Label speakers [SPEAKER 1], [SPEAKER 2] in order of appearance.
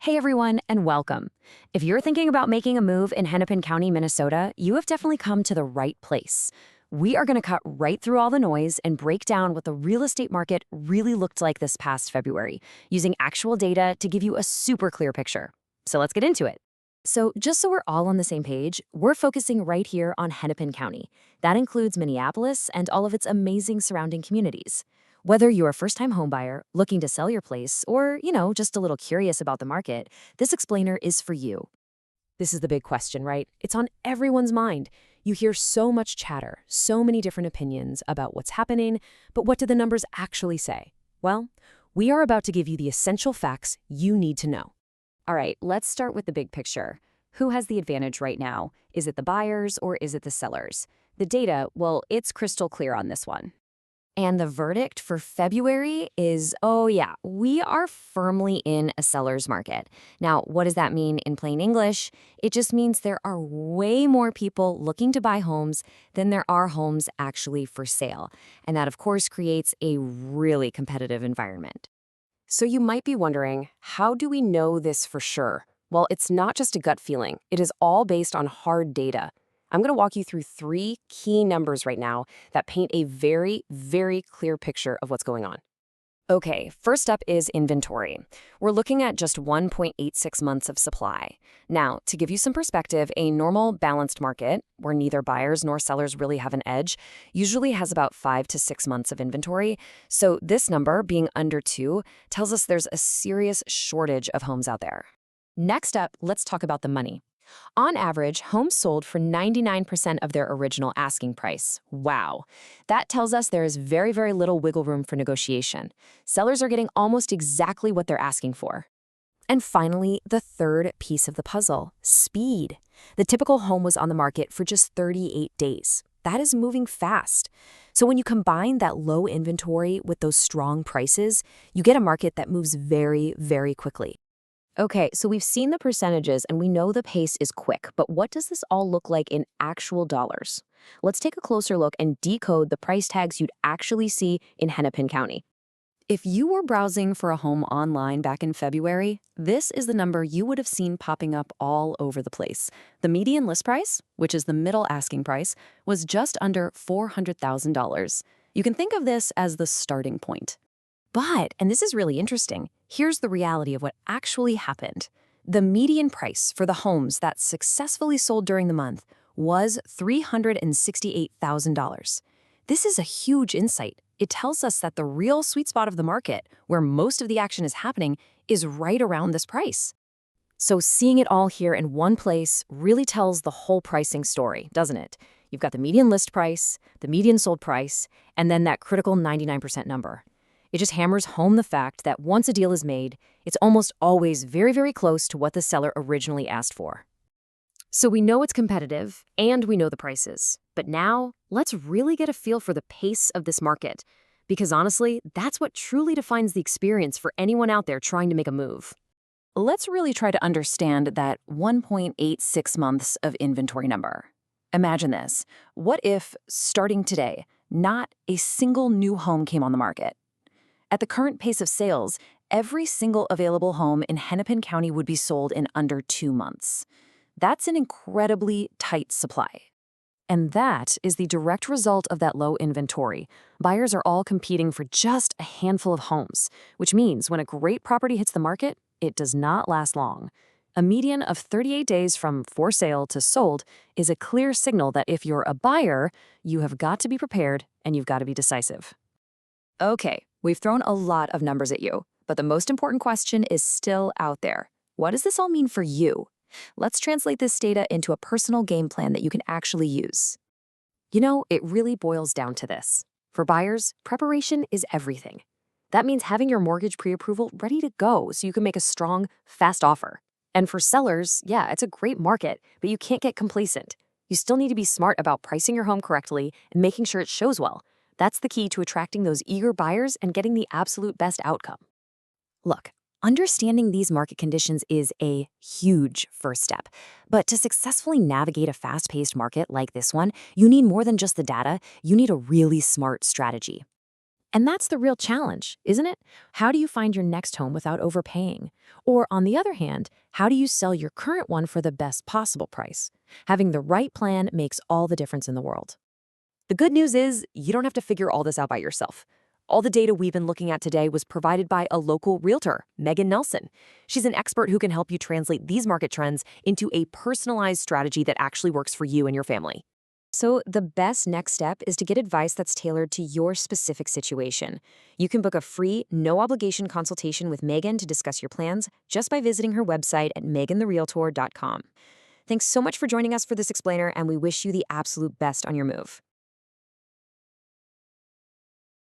[SPEAKER 1] Hey everyone, and welcome. If you're thinking about making a move in Hennepin County, Minnesota, you have definitely come to the right place. We are going to cut right through all the noise and break down what the real estate market really looked like this past February, using actual data to give you a super clear picture. So let's get into it. So just so we're all on the same page, we're focusing right here on Hennepin County. That includes Minneapolis and all of its amazing surrounding communities. Whether you're a first-time homebuyer looking to sell your place or, just a little curious about the market, this explainer is for you. This is the big question, right? It's on everyone's mind. You hear so much chatter, so many different opinions about what's happening, but what do the numbers actually say? Well, we are about to give you the essential facts you need to know. All right, let's start with the big picture. Who has the advantage right now? Is it the buyers or is it the sellers? The data, well, it's crystal clear on this one. And the verdict for February is, oh yeah, we are firmly in a seller's market. Now, what does that mean in plain English? It just means there are way more people looking to buy homes than there are homes actually for sale. And that, of course, creates a really competitive environment. So you might be wondering, how do we know this for sure? Well, it's not just a gut feeling. It is all based on hard data. I'm going to walk you through three key numbers right now that paint a very, very clear picture of what's going on. Okay, first up is inventory. We're looking at just 1.86 months of supply. Now, to give you some perspective, a normal balanced market, where neither buyers nor sellers really have an edge, usually has about 5 to 6 months of inventory. So this number, being under 2, tells us there's a serious shortage of homes out there. Next up, let's talk about the money. On average, homes sold for 99% of their original asking price. Wow. That tells us there is very, very little wiggle room for negotiation. Sellers are getting almost exactly what they're asking for. And finally, the third piece of the puzzle, speed. The typical home was on the market for just 38 days. That is moving fast. So when you combine that low inventory with those strong prices, you get a market that moves very, very quickly. Okay, so we've seen the percentages and we know the pace is quick, but what does this all look like in actual dollars? Let's take a closer look and decode the price tags you'd actually see in Hennepin County. If you were browsing for a home online back in February, this is the number you would have seen popping up all over the place. The median list price, which is the middle asking price, was just under $400,000. You can think of this as the starting point. But, and this is really interesting, here's the reality of what actually happened. The median price for the homes that successfully sold during the month was $368,000. This is a huge insight. It tells us that the real sweet spot of the market, where most of the action is happening, is right around this price. So seeing it all here in one place really tells the whole pricing story, doesn't it? You've got the median list price, the median sold price, and then that critical 99% number. It just hammers home the fact that once a deal is made, it's almost always very, very close to what the seller originally asked for. So we know it's competitive, and we know the prices. But now, let's really get a feel for the pace of this market. Because honestly, that's what truly defines the experience for anyone out there trying to make a move. Let's really try to understand that 1.86 months of inventory number. Imagine this. What if, starting today, not a single new home came on the market? At the current pace of sales, every single available home in Hennepin County would be sold in under 2 months. That's an incredibly tight supply. And that is the direct result of that low inventory. Buyers are all competing for just a handful of homes, which means when a great property hits the market, it does not last long. A median of 38 days from for sale to sold is a clear signal that if you're a buyer, you have got to be prepared and you've got to be decisive. Okay, we've thrown a lot of numbers at you, but the most important question is still out there. What does this all mean for you? Let's translate this data into a personal game plan that you can actually use. It really boils down to this. For buyers, preparation is everything. That means having your mortgage pre-approval ready to go so you can make a strong, fast offer. And for sellers, yeah, it's a great market, but you can't get complacent. You still need to be smart about pricing your home correctly and making sure it shows well. That's the key to attracting those eager buyers and getting the absolute best outcome. Look, understanding these market conditions is a huge first step. But to successfully navigate a fast-paced market like this one, you need more than just the data. You need a really smart strategy. And that's the real challenge, isn't it? How do you find your next home without overpaying? Or, on the other hand, how do you sell your current one for the best possible price? Having the right plan makes all the difference in the world.
[SPEAKER 2] The good news is you don't have to figure all this out by yourself. All the data we've been looking at today was provided by a local realtor, Megan Nelson. She's an expert who can help you translate these market trends into a personalized strategy that actually works for you and your family.
[SPEAKER 1] So, the best next step is to get advice that's tailored to your specific situation. You can book a free, no obligation consultation with Megan to discuss your plans just by visiting her website at megantherealtor.com. Thanks so much for joining us for this explainer, and we wish you the absolute best on your move.